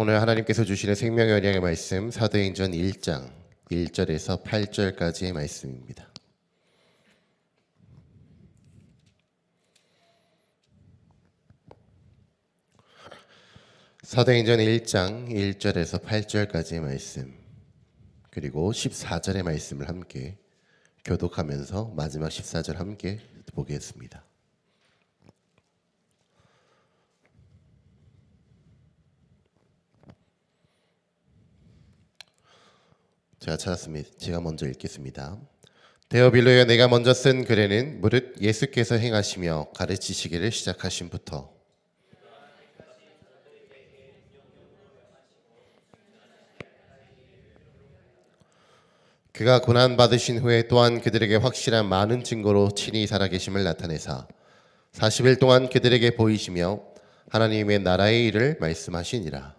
오늘 하나님께서 주시는 생명의 언약의 말씀 사도행전 1장 1절에서 8절까지의 말씀입니다. 사도행전 1장 1절에서 8절까지의 말씀, 그리고 14절의 말씀을 함께 교독하면서 마지막 14절 함께 보겠습니다. 제가 찾았습니다. 제가 먼저 읽겠습니다. 데오빌로여, 내가 먼저 쓴 글에는 무릇 예수께서 행하시며 가르치시기를 시작하심부터 그가 고난 받으신 후에 또한 그들에게 확실한 많은 증거로 친히 살아계심을 나타내사 40일 동안 그들에게 보이시며 하나님의 나라의 일을 말씀하시니라.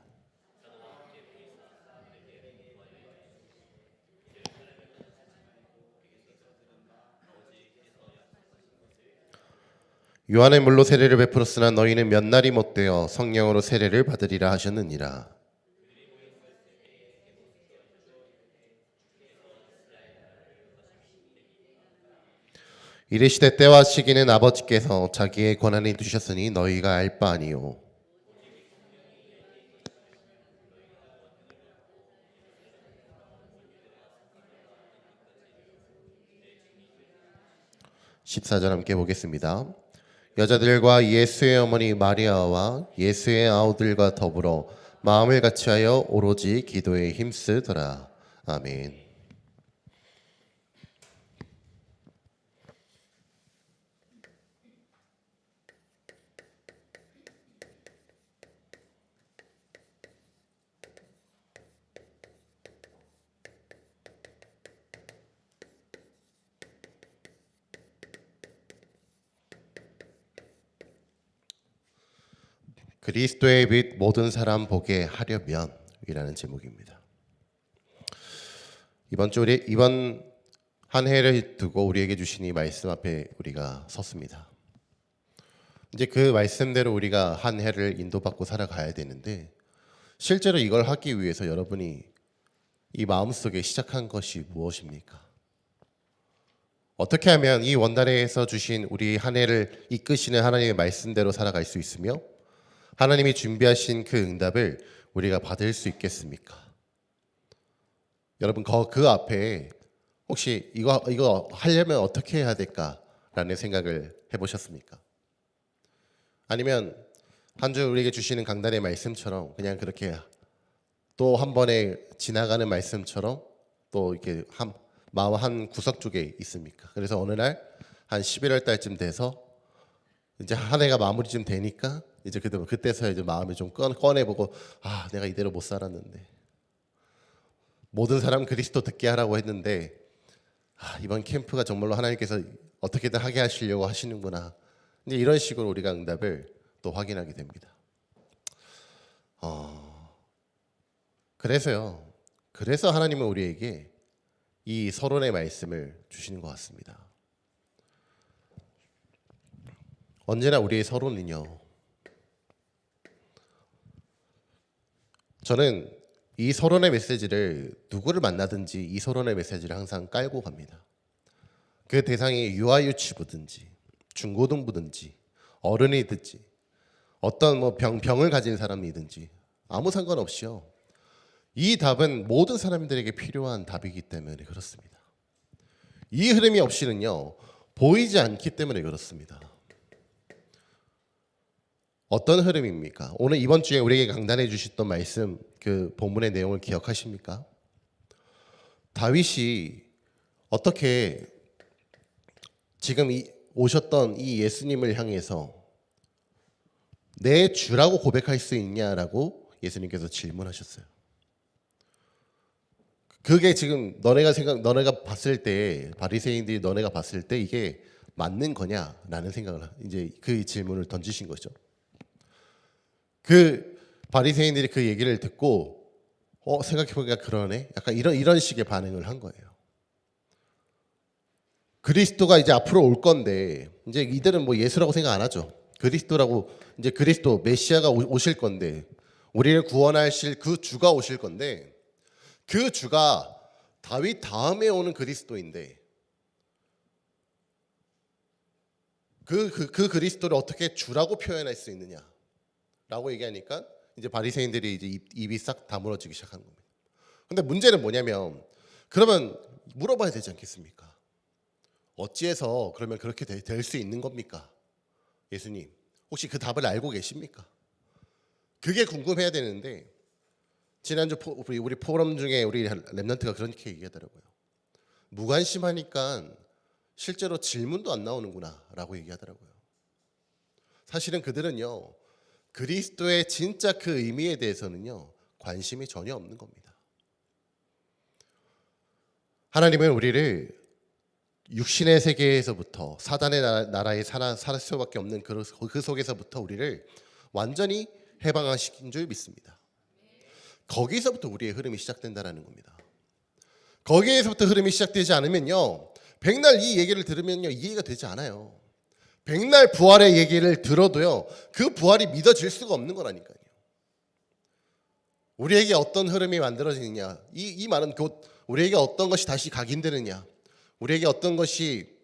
요한의 물로 세례를 베풀었으나 너희는 몇 날이 못되어 성령으로 세례를 받으리라 하셨느니라. 이르시되 때와 시기는 아버지께서 자기의 권한에 두셨으니 너희가 알 바 아니요. (14절) 함께 보겠습니다. 여자들과 예수의 어머니 마리아와 예수의 아우들과 더불어 마음을 같이하여 오로지 기도에 힘쓰더라. 아멘. 그리스도의 빛 모든 사람 보게 하려면 이라는 제목입니다. 이번 한 해를 두고 우리에게 주신 이 말씀 앞에 우리가 섰습니다. 이제 그 말씀대로 우리가 한 해를 인도받고 살아가야 되는데, 실제로 이걸 하기 위해서 여러분이 이 마음속에 시작한 것이 무엇입니까? 어떻게 하면 이 원단에서 주신 우리 한 해를 이끄시는 하나님의 말씀대로 살아갈 수 있으며 하나님이 준비하신 그 응답을 우리가 받을 수 있겠습니까? 여러분 그 앞에 혹시 이거 하려면 어떻게 해야 될까라는 생각을 해보셨습니까? 아니면 한 주 우리에게 주시는 강단의 말씀처럼 그냥 그렇게 또 한 번에 지나가는 말씀처럼 또 이렇게 마음 한 구석 쪽에 있습니까? 그래서 어느 날 한 11월 달쯤 돼서 이제 한 해가 마무리 좀 되니까 이제 그때서 이제 마음을 좀 꺼내보고, 내가 이대로 못 살았는데, 모든 사람 그리스도 듣게 하라고 했는데 이번 캠프가 정말로 하나님께서 어떻게든 하게 하시려고 하시는구나. 이제 이런 식으로 우리가 응답을 또 확인하게 됩니다. 그래서 하나님은 우리에게 이 서론의 말씀을 주시는 것 같습니다. 언제나 우리의 서론은요, 저는 이 서론의 메시지를 누구를 만나든지 이 서론의 메시지를 항상 깔고 갑니다. 그 대상이 유아유치부든지 중고등부든지 어른이든지 어떤 병을 가진 사람이든지 아무 상관없이요, 이 답은 모든 사람들에게 필요한 답이기 때문에 그렇습니다. 이 흐름이 없이는요 보이지 않기 때문에 그렇습니다. 어떤 흐름입니까? 오늘 이번 주에 우리에게 강단해 주셨던 말씀, 그 본문의 내용을 기억하십니까? 다윗이 어떻게 지금 오셨던 이 예수님을 향해서 내 주라고 고백할 수 있냐라고 예수님께서 질문하셨어요. 그게 지금 너네가 봤을 때, 바리새인들이 너네가 봤을 때 이게 맞는 거냐라는 생각을 이제 그 질문을 던지신 거죠. 그 바리새인들이 그 얘기를 듣고 생각해보니까 그러네, 약간 이런 식의 반응을 한 거예요. 그리스도가 이제 앞으로 올 건데 이제 이들은 뭐 예수라고 생각 안 하죠. 그리스도라고, 이제 그리스도 메시아가 오실 건데 우리를 구원하실 그 주가 오실 건데 그 주가 다윗 다음에 오는 그리스도인데 그 그리스도를 어떻게 주라고 표현할 수 있느냐라고 얘기하니까 이제 바리새인들이 이제 입이 싹 다물어지기 시작한 겁니다. 근데 문제는 뭐냐면 그러면 물어봐야 되지 않겠습니까? 어찌해서 그러면 그렇게 될 수 있는 겁니까? 예수님 혹시 그 답을 알고 계십니까? 그게 궁금해야 되는데 지난주 우리 포럼 중에 우리 랩런트가 그렇게 얘기하더라고요. 무관심하니까 실제로 질문도 안 나오는구나 라고 얘기하더라고요. 사실은 그들은요 그리스도의 진짜 그 의미에 대해서는요 관심이 전혀 없는 겁니다. 하나님은 우리를 육신의 세계에서부터 사단의 나라에 살 수밖에 없는 그 속에서부터 우리를 완전히 해방하신 줄 믿습니다. 거기서부터 우리의 흐름이 시작된다는 겁니다. 거기에서부터 흐름이 시작되지 않으면요 백날 이 얘기를 들으면요 이해가 되지 않아요. 백날 부활의 얘기를 들어도요 그 부활이 믿어질 수가 없는 거라니까요. 우리에게 어떤 흐름이 만들어지느냐, 이 말은 곧 우리에게 어떤 것이 다시 각인되느냐, 우리에게 어떤 것이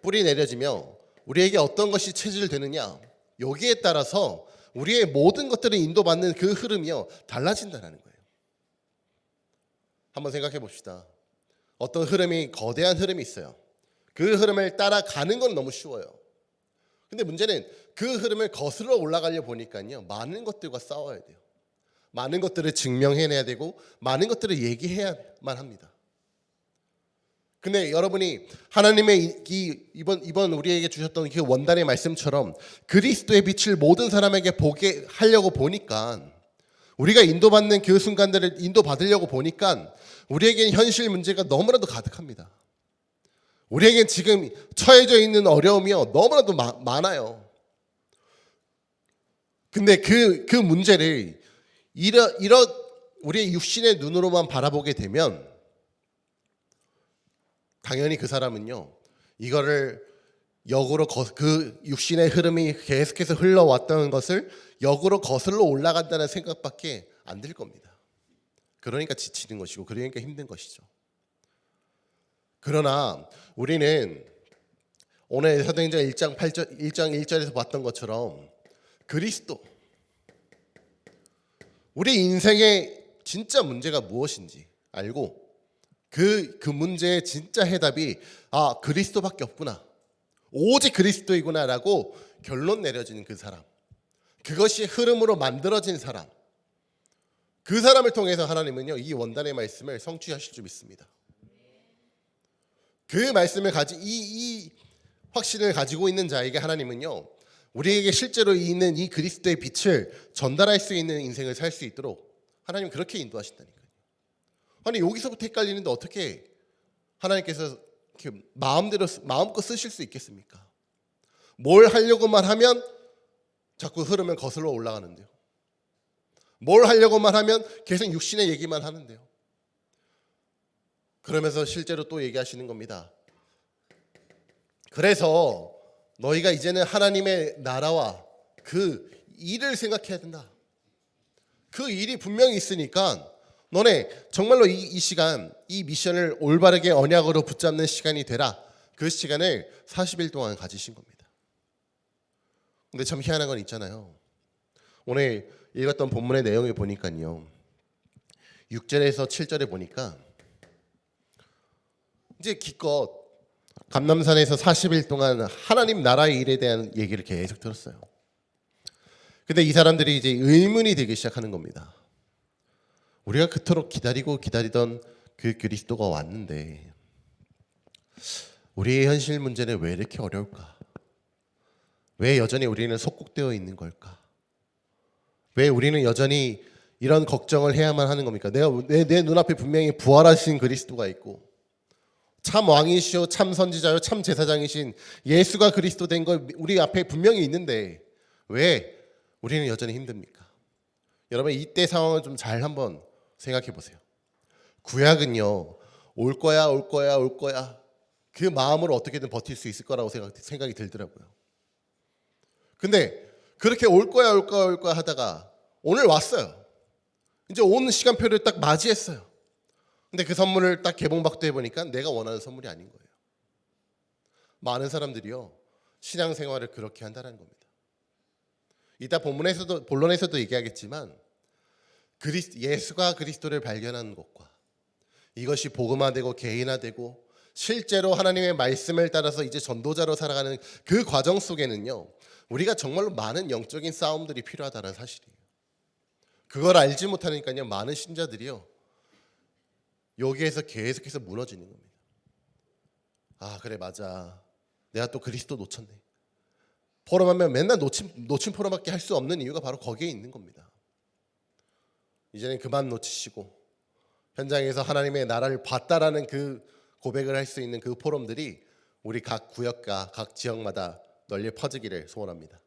뿌리 내려지며 우리에게 어떤 것이 체질되느냐, 여기에 따라서 우리의 모든 것들을 인도받는 그 흐름이요 달라진다는 거예요. 한번 생각해 봅시다. 어떤 흐름이 거대한 흐름이 있어요. 그 흐름을 따라가는 건 너무 쉬워요. 근데 문제는 그 흐름을 거슬러 올라가려 보니까요 많은 것들과 싸워야 돼요. 많은 것들을 증명해내야 되고 많은 것들을 얘기해야만 합니다. 근데 여러분이 하나님의 이번 우리에게 주셨던 그 원단의 말씀처럼 그리스도의 빛을 모든 사람에게 보게 하려고 보니까 우리가 인도받는 그 순간들을 인도받으려고 보니까 우리에겐 현실 문제가 너무나도 가득합니다. 우리에겐 지금 처해져 있는 어려움이요 너무나도 많아요. 근데 그 문제를 우리의 육신의 눈으로만 바라보게 되면 당연히 그 사람은요 이거를 역으로 그 육신의 흐름이 계속해서 흘러왔던 것을 역으로 거슬러 올라간다는 생각밖에 안 들 겁니다. 그러니까 지치는 것이고 그러니까 힘든 것이죠. 그러나 우리는 오늘 사도행전 1장 1절에서 봤던 것처럼 그리스도 우리 인생의 진짜 문제가 무엇인지 알고 그 문제의 진짜 해답이 그리스도밖에 없구나, 오직 그리스도이구나라고 결론 내려지는 그 사람, 그것이 흐름으로 만들어진 사람, 그 사람을 통해서 하나님은요 이 원단의 말씀을 성취하실 줄 믿습니다. 그 말씀을 이 확신을 가지고 있는 자에게 하나님은요 우리에게 실제로 있는 이 그리스도의 빛을 전달할 수 있는 인생을 살 수 있도록 하나님은 그렇게 인도하신다니까요. 아니 여기서부터 헷갈리는데 어떻게 하나님께서 이렇게 마음껏 쓰실 수 있겠습니까? 뭘 하려고만 하면 자꾸 흐르면 거슬러 올라가는데요. 뭘 하려고만 하면 계속 육신의 얘기만 하는데요. 그러면서 실제로 또 얘기하시는 겁니다. 그래서 너희가 이제는 하나님의 나라와 그 일을 생각해야 된다. 그 일이 분명히 있으니까 너네 정말로 이 시간, 이 미션을 올바르게 언약으로 붙잡는 시간이 되라. 그 시간을 40일 동안 가지신 겁니다. 근데 참 희한한 건 있잖아요. 오늘 읽었던 본문의 내용을 보니까요 6절에서 7절에 보니까 이제 기껏 감람산에서 40일 동안 하나님 나라의 일에 대한 얘기를 계속 들었어요. 근데 이 사람들이 이제 의문이 되기 시작하는 겁니다. 우리가 그토록 기다리던 그 그리스도가 왔는데 우리의 현실 문제는 왜 이렇게 어려울까? 왜 여전히 우리는 속국되어 있는 걸까? 왜 우리는 여전히 이런 걱정을 해야만 하는 겁니까? 내 눈앞에 분명히 부활하신 그리스도가 있고 참 왕이시오, 참 선지자요, 참 제사장이신 예수가 그리스도 된 거 우리 앞에 분명히 있는데 왜 우리는 여전히 힘듭니까? 여러분 이때 상황을 좀 잘 한번 생각해 보세요. 구약은요 올 거야 그 마음으로 어떻게든 버틸 수 있을 거라고 생각이 들더라고요. 근데 그렇게 올 거야 하다가 오늘 왔어요. 이제 오는 시간표를 딱 맞이했어요. 근데 그 선물을 딱 개봉박도 해보니까 내가 원하는 선물이 아닌 거예요. 많은 사람들이요, 신앙생활을 그렇게 한다는 겁니다. 이따 본론에서도 얘기하겠지만 예수가 그리스도를 발견하는 것과 이것이 복음화되고 개인화되고 실제로 하나님의 말씀을 따라서 이제 전도자로 살아가는 그 과정 속에는요, 우리가 정말로 많은 영적인 싸움들이 필요하다는 사실이에요. 그걸 알지 못하니까요, 많은 신자들이요, 여기에서 계속해서 무너지는 겁니다. 아, 그래, 맞아, 내가 또 그리스도 놓쳤네. 포럼하면 맨날 놓친 포럼밖에 할 수 없는 이유가 바로 거기에 있는 겁니다. 이제는 그만 놓치시고 현장에서 하나님의 나라를 봤다라는 그 고백을 할 수 있는 그 포럼들이 우리 각 구역과 각 지역마다 널리 퍼지기를 소원합니다.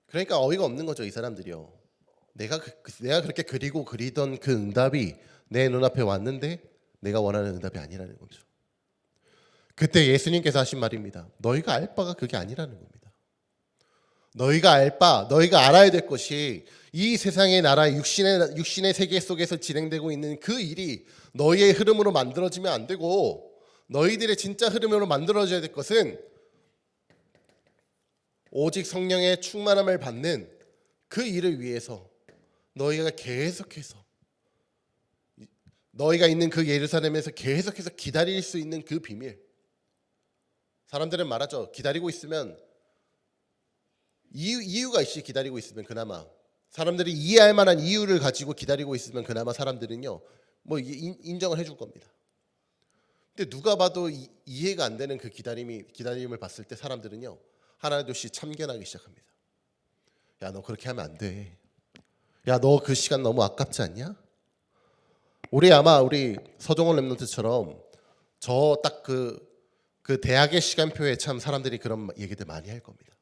그러니까 어이가 없는 거죠, 이 사람들이요. 내가 그렇게 그리고 그리던 그 응답이 내 눈앞에 왔는데 내가 원하는 응답이 아니라는 거죠. 그때 예수님께서 하신 말입니다. 너희가 알 바가 그게 아니라는 겁니다. 너희가 알 바, 너희가 알아야 될 것이 이 세상의 나라, 육신의 세계 속에서 진행되고 있는 그 일이 너희의 흐름으로 만들어지면 안 되고, 너희들의 진짜 흐름으로 만들어져야 될 것은 오직 성령의 충만함을 받는 그 일을 위해서 너희가 계속해서, 너희가 있는 그 예루살렘에서 계속해서 기다릴 수 있는 그 비밀. 사람들은 말하죠. 기다리고 있으면 이유가 있이 기다리고 있으면 그나마 사람들이 이해할 만한 이유를 가지고 기다리고 있으면 그나마 사람들은요, 뭐 인정을 해줄 겁니다. 근데 누가 봐도 이해가 안 되는 그 기다림을 봤을 때 사람들은요, 하나둘씩 참견하기 시작합니다. 야, 너 그렇게 하면 안 돼. 야, 너 그 시간 너무 아깝지 않냐? 아마 우리 서종원 랩런트처럼 저 딱 그 대학의 시간표에 참 사람들이 그런 얘기들 많이 할 겁니다.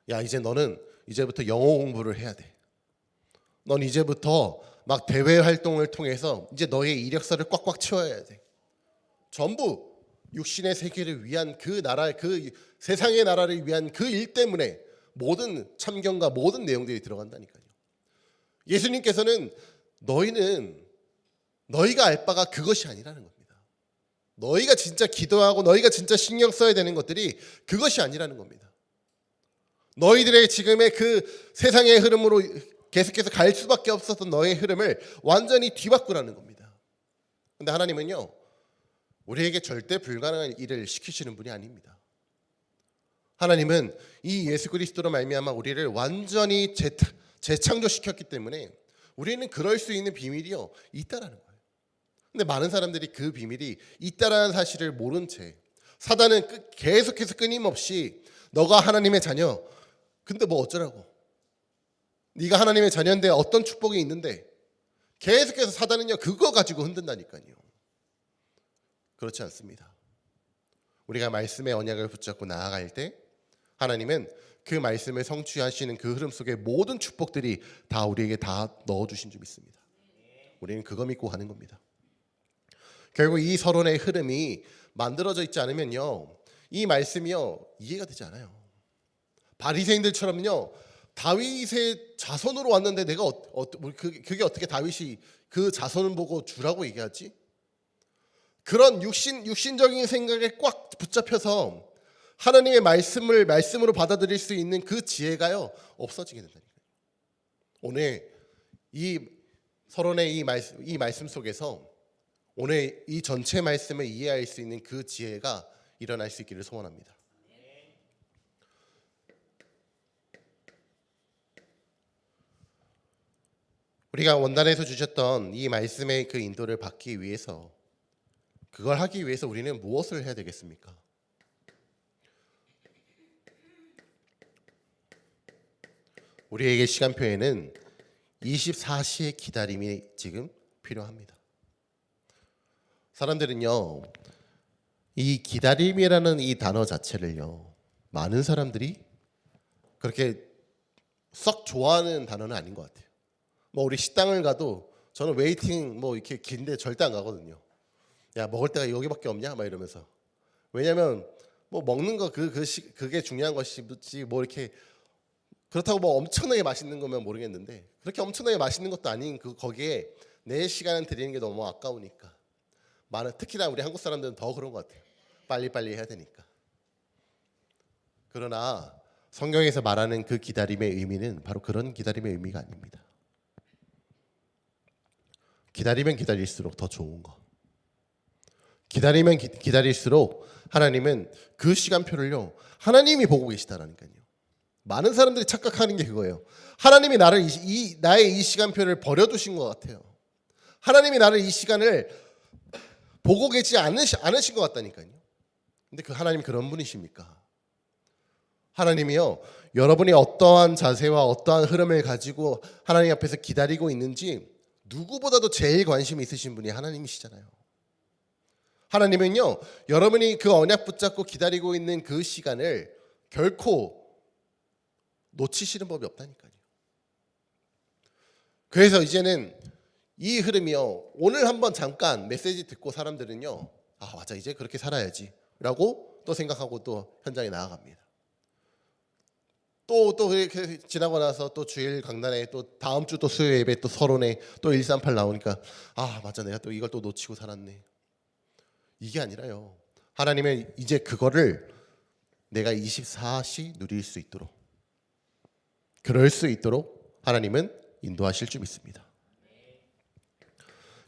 야, 너는 이제부터 영어 공부를 해야 돼. 넌 이제부터 막 대외 활동을 통해서 이제 너의 이력서를 꽉꽉 채워야 돼. 전부 육신의 세계를 위한 그 나라, 그 세상의 나라를 위한 그 일 때문에 모든 참견과 모든 내용들이 들어간다니까요. 예수님께서는 너희가 알 바가 그것이 아니라는 겁니다. 너희가 진짜 기도하고 너희가 진짜 신경 써야 되는 것들이 그것이 아니라는 겁니다. 너희들의 지금의 그 세상의 흐름으로 계속해서 갈 수밖에 없었던 너의 흐름을 완전히 뒤바꾸라는 겁니다. 그런데 하나님은요, 우리에게 절대 불가능한 일을 시키시는 분이 아닙니다. 하나님은 이 예수 그리스도로 말미암아 우리를 완전히 재창조시켰기 때문에 우리는 그럴 수 있는 비밀이요, 있다라는 거예요. 근데 많은 사람들이 그 비밀이 있다라는 사실을 모른 채 사단은 계속해서 끊임없이 너가 하나님의 자녀, 근데 뭐 어쩌라고, 네가 하나님의 자녀인데 어떤 축복이 있는데, 계속해서 사단은요 그거 가지고 흔든다니까요. 그렇지 않습니다. 우리가 말씀의 언약을 붙잡고 나아갈 때 하나님은 그 말씀을 성취하시는 그 흐름 속에 모든 축복들이 다 우리에게 다 넣어주신 줄 믿습니다. 우리는 그거 믿고 가는 겁니다. 결국 이 서론의 흐름이 만들어져 있지 않으면요, 이 말씀이요 이해가 되지 않아요. 바리새인들처럼요, 다윗의 자손으로 왔는데 내가 그게 어떻게 다윗이 그 자손을 보고 주라고 얘기하지? 그런 육신적인 생각에 꽉 붙잡혀서 하나님의 말씀으로 받아들일 수 있는 그 지혜가요 없어지게 된다니까요. 오늘 이 서론의 이 말씀 속에서 오늘 이 전체 말씀을 이해할 수 있는 그 지혜가 일어날 수 있기를 소원합니다. 우리가 원단에서 주셨던 이 말씀의 그 인도를 받기 위해서, 그걸 하기 위해서 우리는 무엇을 해야 되겠습니까? 우리에게 시간표에는 24시의 기다림이 지금 필요합니다. 사람들은요, 이 기다림이라는 이 단어 자체를요, 많은 사람들이 그렇게 썩 좋아하는 단어는 아닌 것 같아요. 뭐 우리 식당을 가도 저는 웨이팅 뭐 이렇게 긴데 절대 안 가거든요. 야, 먹을 데가 여기밖에 없냐? 막 이러면서. 왜냐하면 뭐 먹는 거 그게 중요한 것이지 뭐 이렇게 그렇다고 뭐 엄청나게 맛있는 거면 모르겠는데 그렇게 엄청나게 맛있는 것도 아닌 거기에 내 시간을 들이는 게 너무 아까우니까 특히나 우리 한국 사람들은 더 그런 것 같아요. 빨리빨리 해야 되니까. 그러나 성경에서 말하는 그 기다림의 의미는 바로 그런 기다림의 의미가 아닙니다. 기다리면 기다릴수록 더 좋은 거. 기다리면 기다릴수록 하나님은 그 시간표를요 하나님이 보고 계시다라니까요. 많은 사람들이 착각하는 게 그거예요. 하나님이 나를 나의 이 시간표를 버려두신 것 같아요. 하나님이 나를 이 시간을 보고 계시지 않으신 것 같다니까요. 근데 그 하나님 그런 분이십니까? 하나님이요 여러분이 어떠한 자세와 어떠한 흐름을 가지고 하나님 앞에서 기다리고 있는지 누구보다도 제일 관심이 있으신 분이 하나님이시잖아요. 하나님은요 여러분이 그 언약 붙잡고 기다리고 있는 그 시간을 결코 놓치시는 법이 없다니까요. 그래서 이제는 이 흐름이요 오늘 한번 잠깐 메시지 듣고 사람들은요 아 맞아 이제 그렇게 살아야지 라고 또 생각하고 또 현장에 나아갑니다. 또 지나고 나서 또 주일 강단에 또 다음 주 또 수요 예배 또 서론에 또 138 나오니까 아 맞아 내가 또 이걸 또 놓치고 살았네. 이게 아니라요 하나님은 이제 그거를 내가 24시 누릴 수 있도록 그럴 수 있도록 하나님은 인도하실 줄 믿습니다.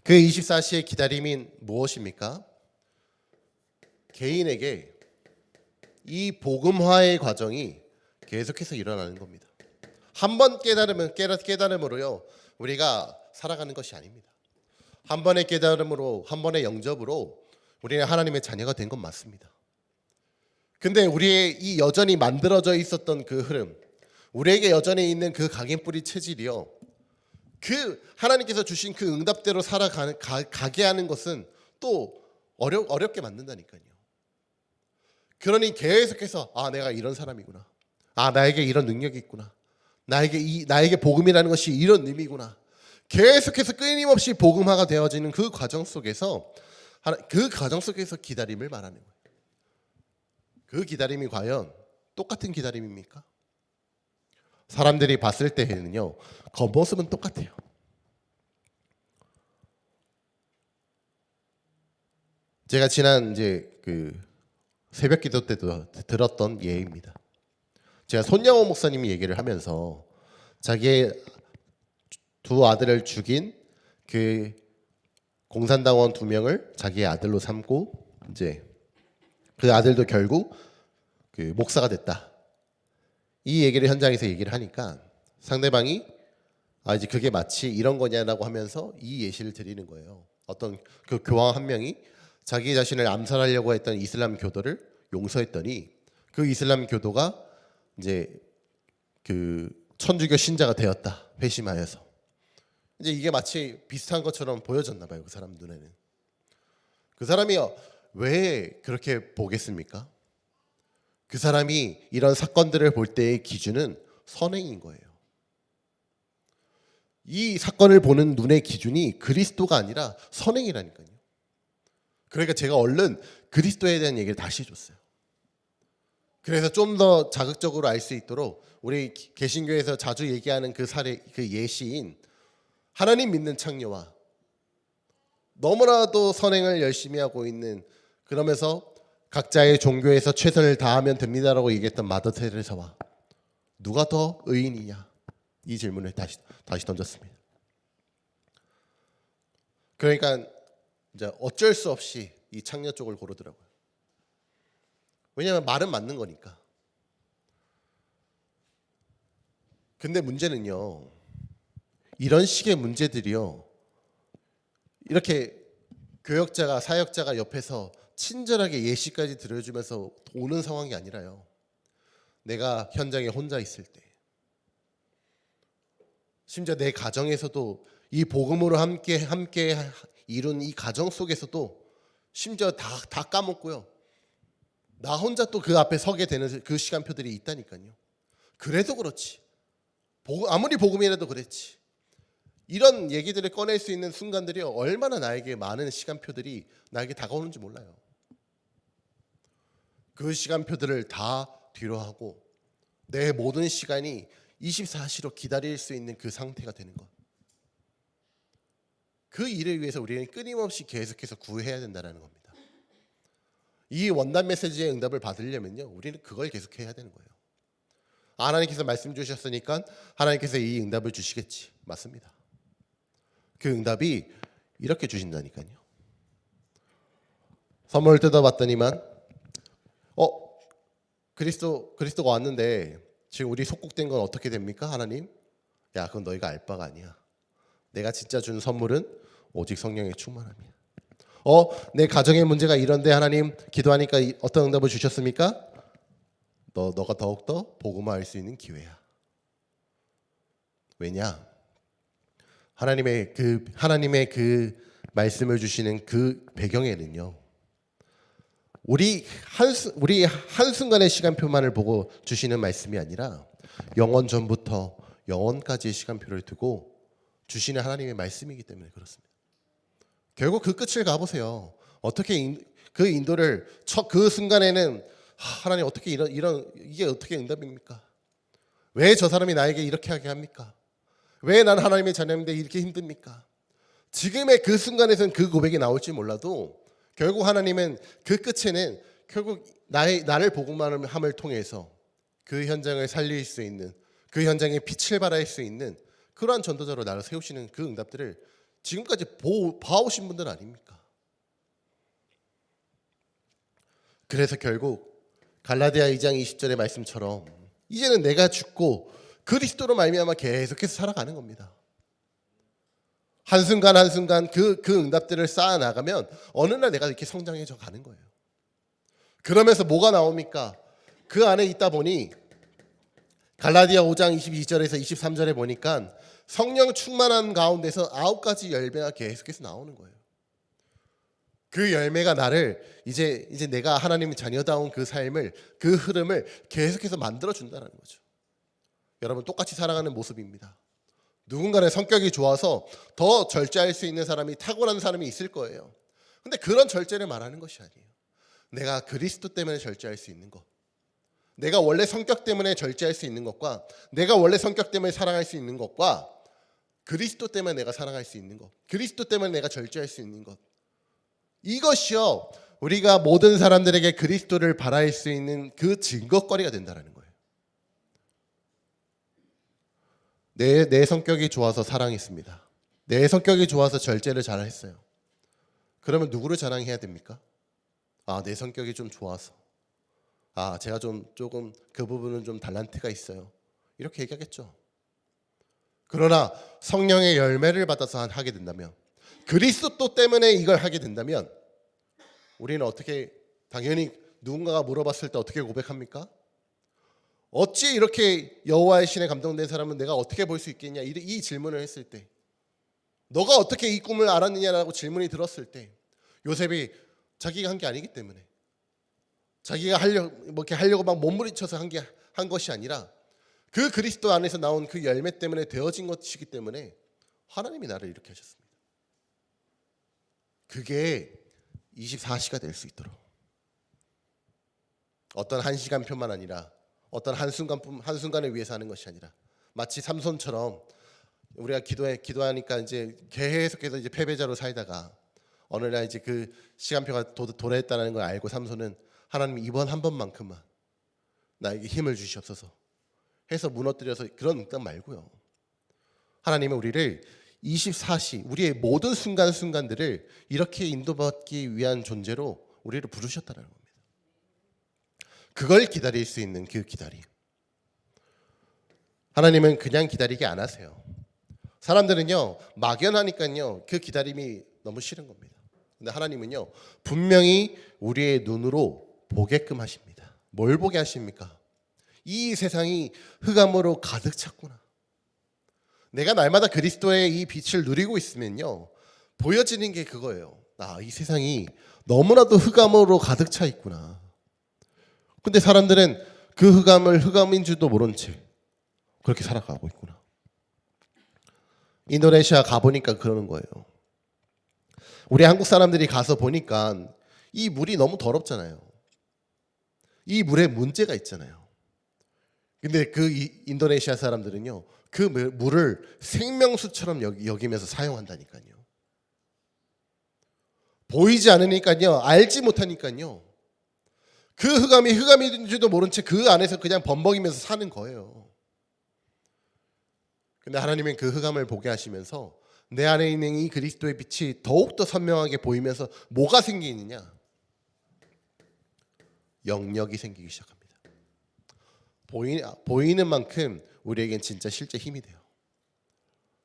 그 24시의 기다림이 무엇입니까? 개인에게 이 복음화의 과정이 계속해서 일어나는 겁니다. 한 번 깨달음으로요 우리가 살아가는 것이 아닙니다. 한 번의 깨달음으로 한 번의 영접으로 우리는 하나님의 자녀가 된 건 맞습니다. 근데 우리의 이 여전히 만들어져 있었던 그 흐름, 우리에게 여전히 있는 그 각인뿌리 체질이요 그 하나님께서 주신 그 응답대로 가게 하는 것은 또 어렵게 만든다니까요. 그러니 계속해서 아 내가 이런 사람이구나. 아 나에게 이런 능력이 있구나. 나에게 복음이라는 것이 이런 의미구나. 계속해서 끊임없이 복음화가 되어지는 그 과정 속에서 기다림을 말하는 거예요. 그 기다림이 과연 똑같은 기다림입니까? 사람들이 봤을 때에는요 겉모습은 똑같아요. 제가 지난 그 새벽기도 때도 들었던 예입니다. 제가 손양호 목사님이 얘기를 하면서 자기의 두 아들을 죽인 그 공산당원 2명을 자기의 아들로 삼고 이제 그 아들도 결국 그 목사가 됐다. 이 얘기를 현장에서 얘기를 하니까 상대방이 아 이제 그게 마치 이런 거냐라고 하면서 이 예시를 드리는 거예요. 어떤 그 교황 한 명이 자기 자신을 암살하려고 했던 이슬람 교도를 용서했더니 그 이슬람 교도가 이제 그 천주교 신자가 되었다. 회심하여서. 이제 이게 마치 비슷한 것처럼 보여졌나 봐요. 그 사람 눈에는. 그 사람이요. 왜 그렇게 보겠습니까? 그 사람이 이런 사건들을 볼 때의 기준은 선행인 거예요. 이 사건을 보는 눈의 기준이 그리스도가 아니라 선행이라니까요. 그러니까 제가 얼른 그리스도에 대한 얘기를 다시 해줬어요. 그래서 좀 더 자극적으로 알 수 있도록 우리 개신교에서 자주 얘기하는 그 사례, 그 예시인 하나님 믿는 창녀와 너무나도 선행을 열심히 하고 있는 그러면서 각자의 종교에서 최선을 다하면 됩니다라고 얘기했던 마더 테레사와 누가 더 의인이냐 이 질문을 다시 던졌습니다. 그러니까 이제 어쩔 수 없이 이 창녀 쪽을 고르더라고요. 왜냐하면 말은 맞는 거니까. 근데 문제는요. 이런 식의 문제들이요. 이렇게 교역자가 사역자가 옆에서 친절하게 예시까지 들어주면서 오는 상황이 아니라요. 내가 현장에 혼자 있을 때 심지어 내 가정에서도 이 복음으로 함께 이룬 이 가정 속에서도 심지어 다 까먹고요. 나 혼자 또 그 앞에 서게 되는 그 시간표들이 있다니까요. 그래도 그렇지. 아무리 복음이라도 그랬지. 이런 얘기들을 꺼낼 수 있는 순간들이 얼마나 나에게 많은 시간표들이 나에게 다가오는지 몰라요. 그 시간표들을 다 뒤로 하고 내 모든 시간이 24시로 기다릴 수 있는 그 상태가 되는 것. 그 일을 위해서 우리는 끊임없이 계속해서 구해야 된다는 겁니다. 이 원단 메시지의 응답을 받으려면요, 우리는 그걸 계속해야 되는 거예요. 하나님께서 말씀 주셨으니까 하나님께서 이 응답을 주시겠지. 맞습니다. 그 응답이 이렇게 주신다니까요. 선물을 뜯어봤더니만 그리스도가 왔는데 지금 우리 속국된 건 어떻게 됩니까? 하나님? 야, 그건 너희가 알 바가 아니야. 내가 진짜 준 선물은 오직 성령의 충만함이야. 내 가정의 문제가 이런데 하나님 기도하니까 어떤 응답을 주셨습니까? 너가 더욱더 복음화할 수 있는 기회야. 왜냐? 하나님의 그 말씀을 주시는 그 배경에는요, 우리 한순간의 시간표만을 보고 주시는 말씀이 아니라 영원 전부터 영원까지의 시간표를 두고 주시는 하나님의 말씀이기 때문에 그렇습니다. 결국 그 끝을 가보세요. 어떻게 그 인도를 그 순간에는 하나님 어떻게 이게 어떻게 응답입니까? 왜 저 사람이 나에게 이렇게 하게 합니까? 왜 난 하나님의 자녀인데 이렇게 힘듭니까? 지금의 그 순간에서는 그 고백이 나올지 몰라도 결국 하나님은 그 끝에는 결국 나를 복음함을 통해서 그 현장을 살릴 수 있는, 그 현장에 빛을 발할 수 있는 그러한 전도자로 나를 세우시는 그 응답들을 지금까지 봐오신 분들 아닙니까? 그래서 결국 갈라디아 2장 20절의 말씀처럼 이제는 내가 죽고 그리스도로 말미암아 계속해서 살아가는 겁니다. 한순간 한순간 그 응답들을 쌓아 나가면 어느 날 내가 이렇게 성장해져 가는 거예요. 그러면서 뭐가 나옵니까? 그 안에 있다 보니 갈라디아 5장 22절에서 23절에 보니까 성령 충만한 가운데서 9가지 열매가 계속해서 나오는 거예요. 그 열매가 나를 이제 내가 하나님의 자녀다운 그 삶을, 그 흐름을 계속해서 만들어 준다는 거죠. 여러분, 똑같이 살아가는 모습입니다. 누군가는 성격이 좋아서 더 절제할 수 있는 사람이, 탁월한 사람이 있을 거예요. 근데 그런 절제를 말하는 것이 아니에요. 내가 그리스도 때문에 절제할 수 있는 것, 내가 원래 성격 때문에 절제할 수 있는 것과 내가 원래 성격 때문에 사랑할 수 있는 것과 그리스도 때문에 내가 사랑할 수 있는 것, 그리스도 때문에 내가 절제할 수 있는 것, 이것이요 우리가 모든 사람들에게 그리스도를 바라할 수 있는 그 증거거리가 된다는 거예요. 내 성격이 좋아서 사랑했습니다. 내 성격이 좋아서 절제를 잘했어요. 그러면 누구를 자랑해야 됩니까? 내 성격이 좀 좋아서, 제가 조금 그 부분은 좀 달란트가 있어요, 이렇게 얘기하겠죠. 그러나 성령의 열매를 받아서 하게 된다면, 그리스도 때문에 이걸 하게 된다면 우리는 어떻게, 당연히 누군가가 물어봤을 때 어떻게 고백합니까? 어찌 이렇게 여호와의 신에 감동된 사람은 내가 어떻게 볼 수 있겠냐, 이 질문을 했을 때, 너가 어떻게 이 꿈을 알았느냐라고 질문이 들었을 때, 요셉이 자기가 한 게 아니기 때문에, 자기가 하려고 막 몸부림쳐서 한 것이 아니라 그 그리스도 안에서 나온 그 열매 때문에 되어진 것이기 때문에 하나님이 나를 이렇게 하셨습니다. 그게 24시가 될 수 있도록, 어떤 한 시간표만 아니라 어떤 한순간을 위해서 하는 것이 아니라, 마치 삼손처럼 우리가 기도하니까 이제 계속해서 이제 패배자로 살다가 어느 날 이제 그 시간표가 도래했다는 걸 알고 삼손은 하나님 이번 한 번만큼만 나에게 힘을 주시옵소서 해서 무너뜨려서 그런 응답 말고요. 하나님은 우리를 24시, 우리의 모든 순간순간들을 이렇게 인도받기 위한 존재로 우리를 부르셨다는 겁니다. 그걸 기다릴 수 있는 그 기다림. 하나님은 그냥 기다리게 안 하세요. 사람들은요 막연하니까요 그 기다림이 너무 싫은 겁니다. 근데 하나님은요 분명히 우리의 눈으로 보게끔 하십니다. 뭘 보게 하십니까? 이 세상이 흑암으로 가득 찼구나. 내가 날마다 그리스도의 이 빛을 누리고 있으면요 보여지는 게 그거예요. 이 세상이 너무나도 흑암으로 가득 차 있구나. 근데 사람들은 그 흑암을 흑암인 줄도 모른 채 그렇게 살아가고 있구나. 인도네시아 가보니까 그러는 거예요. 우리 한국 사람들이 가서 보니까 이 물이 너무 더럽잖아요. 이 물에 문제가 있잖아요. 근데 그 인도네시아 사람들은요, 그 물을 생명수처럼 여기면서 사용한다니까요. 보이지 않으니까요, 알지 못하니까요. 그 흑암이 흑암인지도 모른 채 그 안에서 그냥 범벅이면서 사는 거예요. 근데 하나님은 그 흑암을 보게 하시면서 내 안에 있는 이 그리스도의 빛이 더욱더 선명하게 보이면서 뭐가 생기느냐? 영역이 생기기 시작합니다. 보이는 만큼 우리에겐 진짜 실제 힘이 돼요.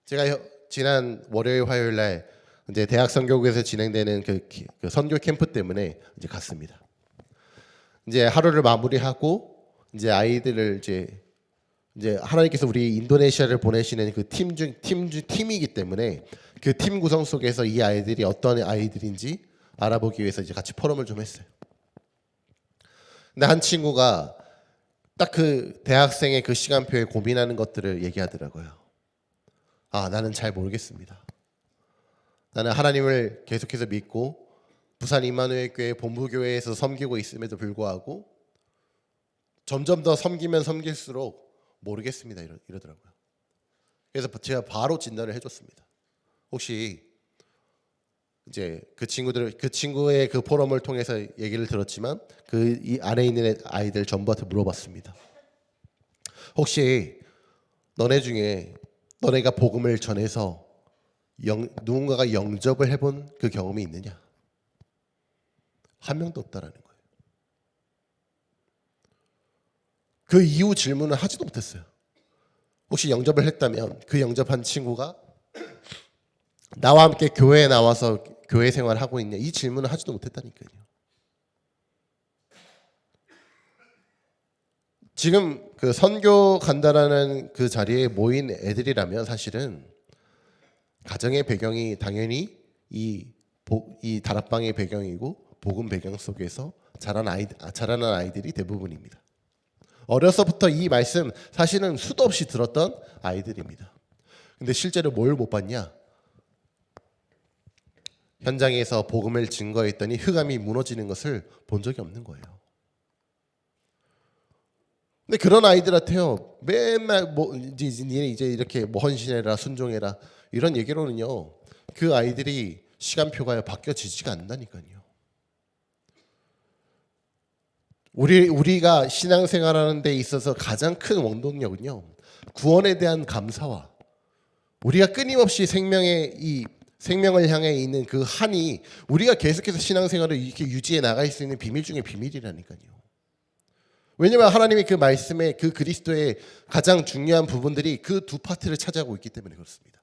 제가 지난 월요일 화요일 날 이제 대학 선교국에서 진행되는 그 선교 캠프 때문에 이제 갔습니다. 이제 하루를 마무리하고 이제 아이들을 이제 하나님께서 우리 인도네시아를 보내시는 그 팀이기 때문에 그 팀 구성 속에서 이 아이들이 어떤 아이들인지 알아보기 위해서 이제 같이 포럼을 좀 했어요. 근데 한 친구가 딱 그 대학생의 그 시간표에 고민하는 것들을 얘기하더라고요. 아, 나는 잘 모르겠습니다. 나는 하나님을 계속해서 믿고 부산 임마누엘 교회 본부교회에서 섬기고 있음에도 불구하고 점점 더 섬기면 섬길수록 모르겠습니다. 이러더라고요. 그래서 제가 바로 진단을 해줬습니다. 혹시 이제 그 친구의 그 포럼을 통해서 얘기를 들었지만 이 안에 있는 아이들 전부한테 물어봤습니다. 혹시 너네 중에 너네가 복음을 전해서 누군가가 영접을 해본 그 경험이 있느냐? 한 명도 없다라는 거예요. 그 이후 질문을 하지도 못했어요. 혹시 영접을 했다면 그 영접한 친구가 나와 함께 교회에 나와서 교회 생활하고 있냐? 이 질문을 하지도 못했다니까요. 지금 그 선교 간다라는 그 자리에 모인 애들이라면 사실은 가정의 배경이 당연히 이 다락방의 배경이고 복음 배경 속에서 자라는 아이들이 대부분입니다. 어려서부터 이 말씀 사실은 수도 없이 들었던 아이들입니다. 근데 실제로 뭘 못 봤냐? 현장에서 복음을 증거했더니 흑암이 무너지는 것을 본 적이 없는 거예요. 근데 그런 아이들한테요, 맨날 이제 이렇게 헌신해라, 순종해라 이런 얘기로는요, 그 아이들이 시간표가 바뀌어지지가 않는다니까요. 우리가 신앙생활하는 데 있어서 가장 큰 원동력은요, 구원에 대한 감사와 우리가 끊임없이 생명을 향해 있는 그 한이 우리가 계속해서 신앙생활을 이렇게 유지해 나갈 수 있는 비밀 중에 비밀이라니까요. 왜냐하면 하나님의 그 말씀에 그 그리스도의 가장 중요한 부분들이 그 두 파트를 차지하고 있기 때문에 그렇습니다.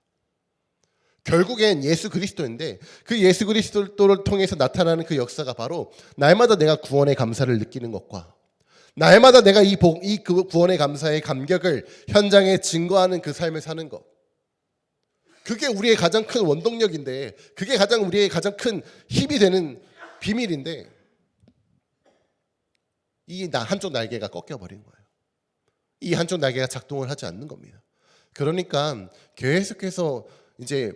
결국엔 예수 그리스도인데 그 예수 그리스도를 통해서 나타나는 그 역사가 바로 날마다 내가 구원의 감사를 느끼는 것과 날마다 내가 그 구원의 감사의 감격을 현장에 증거하는 그 삶을 사는 것. 그게 우리의 가장 큰 원동력인데 그게 우리의 가장 큰 힘이 되는 비밀인데 이 한쪽 날개가 꺾여버린 거예요. 이 한쪽 날개가 작동을 하지 않는 겁니다. 그러니까 계속해서 이제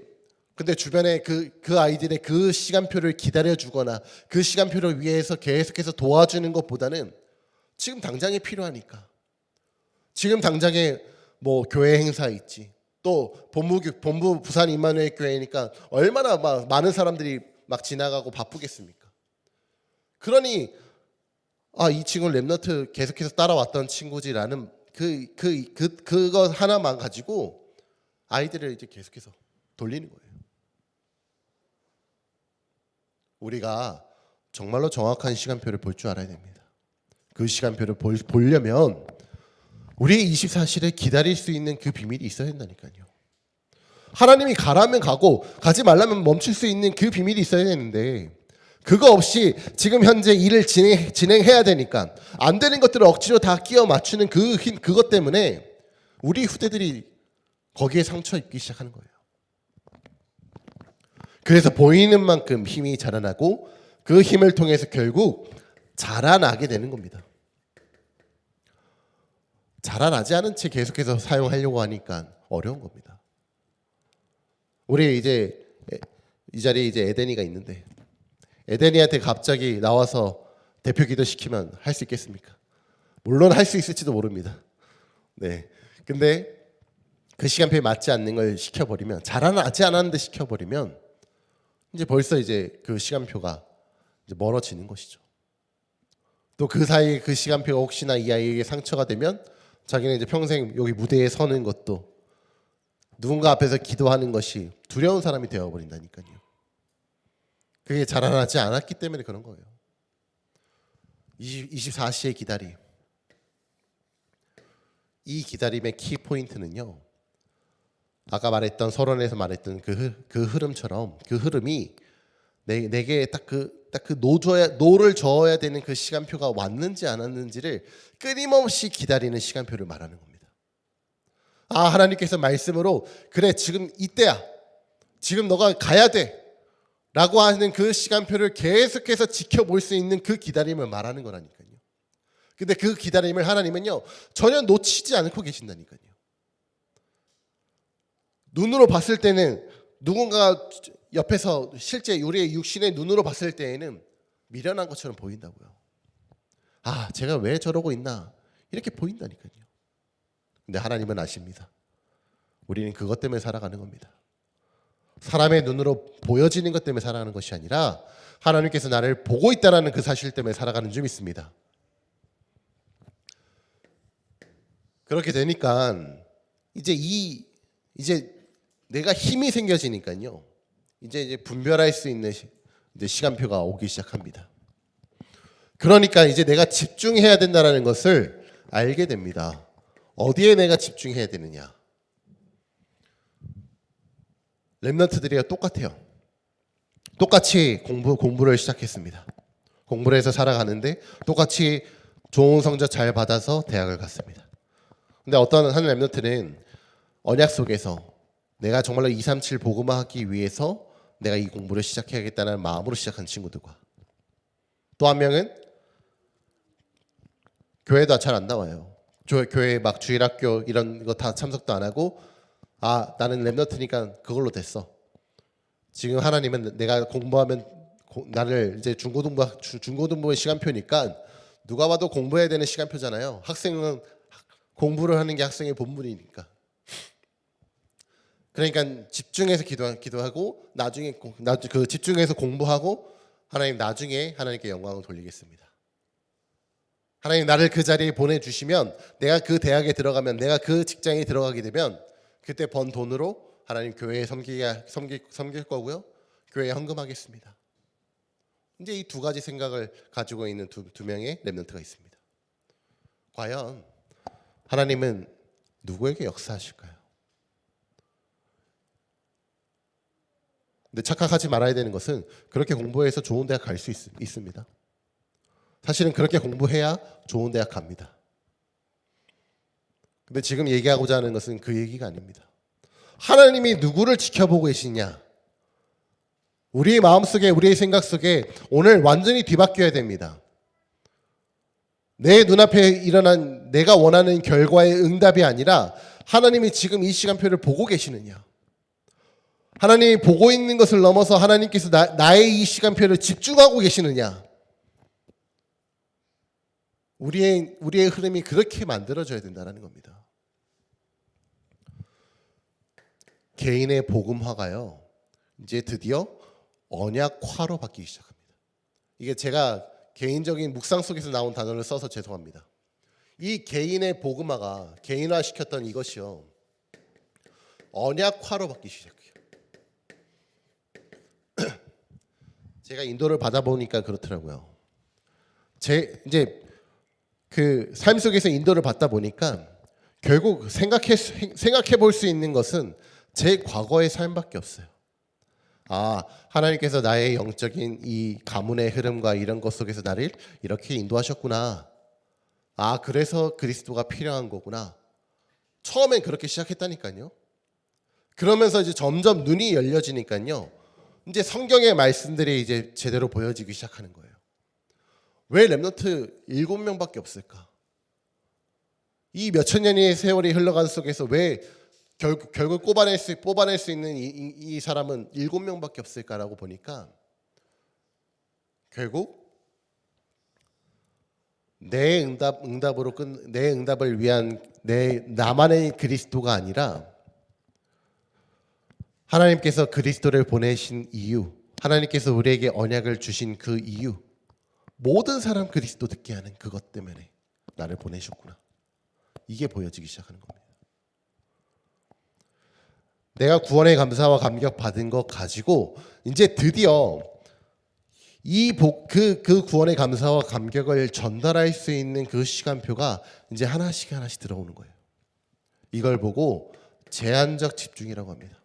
근데 주변에 그 아이들의 그 시간표를 기다려주거나 그 시간표를 위해서 계속해서 도와주는 것보다는 지금 당장에 필요하니까 지금 당장에 뭐 교회 행사 있지 또 본부 부산 임마누엘 교회니까 얼마나 막 많은 사람들이 막 지나가고 바쁘겠습니까? 그러니 이 친구는 렘넌트 계속해서 따라왔던 친구지라는 그거 하나만 가지고 아이들을 이제 계속해서 돌리는 거예요. 우리가 정말로 정확한 시간표를 볼 줄 알아야 됩니다. 그 시간표를 보려면 우리의 24시를 기다릴 수 있는 그 비밀이 있어야 된다니까요. 하나님이 가라면 가고 가지 말라면 멈출 수 있는 그 비밀이 있어야 되는데 그거 없이 지금 현재 일을 진행해야 되니까 안 되는 것들을 억지로 다 끼워 맞추는 그것 때문에 우리 후대들이 거기에 상처 입기 시작하는 거예요. 그래서 보이는 만큼 힘이 자라나고 그 힘을 통해서 결국 자라나게 되는 겁니다. 자라나지 않은 채 계속해서 사용하려고 하니까 어려운 겁니다. 우리 이제 이 자리에 이제 에덴이가 있는데 에덴이한테 갑자기 나와서 대표 기도 시키면 할 수 있겠습니까? 물론 할 수 있을지도 모릅니다. 네. 근데 그 시간표에 맞지 않는 걸 시켜버리면, 잘하지 않았는데 시켜버리면 이제 벌써 이제 그 시간표가 이제 멀어지는 것이죠. 또 그 사이에 그 시간표가 혹시나 이 아이에게 상처가 되면 자기는 이제 평생 여기 무대에 서는 것도, 누군가 앞에서 기도하는 것이 두려운 사람이 되어버린다니까요. 그게 자라나지 않았기 때문에 그런 거예요. 24시의 기다림. 이 기다림의 키포인트는요, 아까 말했던 서론에서 말했던 그 흐름처럼, 그 흐름이 내게 딱 그 노를 저어야 되는 그 시간표가 왔는지 안 왔는지를 끊임없이 기다리는 시간표를 말하는 겁니다. 아, 하나님께서 말씀으로 그래, 지금 이때야, 지금 너가 가야 돼 라고 하는 그 시간표를 계속해서 지켜볼 수 있는 그 기다림을 말하는 거라니까요. 근데 그 기다림을 하나님은요, 전혀 놓치지 않고 계신다니까요. 눈으로 봤을 때는, 누군가 옆에서 실제 우리의 육신의 눈으로 봤을 때에는 미련한 것처럼 보인다고요. 아, 제가 왜 저러고 있나, 이렇게 보인다니까요. 근데 하나님은 아십니다. 우리는 그것 때문에 살아가는 겁니다. 사람의 눈으로 보여지는 것 때문에 살아가는 것이 아니라 하나님께서 나를 보고 있다는 그 사실 때문에 살아가는 줄 믿습니다. 그렇게 되니까 이제 내가 힘이 생겨지니까요. 이제 분별할 수 있는 이제 시간표가 오기 시작합니다. 그러니까 이제 내가 집중해야 된다는 것을 알게 됩니다. 어디에 내가 집중해야 되느냐? 렘넌트들이랑 똑같아요. 똑같이 공부를 시작했습니다. 공부를 해서 살아가는데 똑같이 좋은 성적 잘 받아서 대학을 갔습니다. 근데 어떤 한 렘넌트는 언약 속에서 내가 정말로 237 복음화 하기 위해서 내가 이 공부를 시작해야겠다는 마음으로 시작한 친구들과, 또 한 명은 교회도 잘 안 나와요. 교회 막 주일학교 이런 거 다 참석도 안 하고, 아, 나는 렘넌트니까 그걸로 됐어. 지금 하나님은 내가 공부하면 나를 이제 중고등부의 시간표니까 누가 봐도 공부해야 되는 시간표잖아요. 학생은 공부를 하는 게 학생의 본분이니까. 그러니까 집중해서 기도하고 나중에 그 집중해서 공부하고, 하나님 나중에 하나님께 영광을 돌리겠습니다. 하나님 나를 그 자리에 보내주시면, 내가 그 대학에 들어가면, 내가 그 직장에 들어가게 되면 그때 번 돈으로 하나님 교회에 섬길 거고요, 교회에 헌금하겠습니다. 이제 이 두 가지 생각을 가지고 있는 두 명의 렘넌트가 있습니다. 과연 하나님은 누구에게 역사하실까요? 근데 착각하지 말아야 되는 것은, 그렇게 공부해서 좋은 대학 갈 수 있습니다. 사실은 그렇게 공부해야 좋은 대학 갑니다. 근데 지금 얘기하고자 하는 것은 그 얘기가 아닙니다. 하나님이 누구를 지켜보고 계시냐? 우리의 마음속에, 우리의 생각 속에 오늘 완전히 뒤바뀌어야 됩니다. 내 눈앞에 일어난 내가 원하는 결과의 응답이 아니라 하나님이 지금 이 시간표를 보고 계시느냐? 하나님이 보고 있는 것을 넘어서 하나님께서 나의 이 시간표를 집중하고 계시느냐? 우리의 흐름이 그렇게 만들어져야 된다는 겁니다. 개인의 복음화가요, 이제 드디어 언약화로 바뀌기 시작합니다. 이게 제가 개인적인 묵상 속에서 나온 단어를 써서 죄송합니다. 이 개인의 복음화가 개인화시켰던 이것이요, 언약화로 바뀌기 시작해요. 제가 인도를 받아보니까 그렇더라고요. 이제 그 삶 속에서 인도를 받다 보니까 결국 생각해 볼 수 있는 것은 제 과거의 삶밖에 없어요. 아, 하나님께서 나의 영적인 이 가문의 흐름과 이런 것 속에서 나를 이렇게 인도하셨구나. 아, 그래서 그리스도가 필요한 거구나. 처음엔 그렇게 시작했다니까요. 그러면서 이제 점점 눈이 열려지니까요, 이제 성경의 말씀들이 이제 제대로 보여지기 시작하는 거예요. 왜 렘넌트 7명밖에 없을까? 이 몇천 년의 세월이 흘러간 속에서 왜 결국 뽑아낼 수 있는 이 사람은 7명밖에 없을까라고 보니까, 결국 내 응답을 위한 나만의 그리스도가 아니라 하나님께서 그리스도를 보내신 이유, 하나님께서 우리에게 언약을 주신 그 이유, 모든 사람 그리스도 듣게 하는 그것 때문에 나를 보내셨구나. 이게 보여지기 시작하는 겁니다. 내가 구원의 감사와 감격 받은 것 가지고 이제 드디어 그 구원의 감사와 감격을 전달할 수 있는 그 시간표가 이제 하나씩 들어오는 거예요. 이걸 보고 제한적 집중이라고 합니다.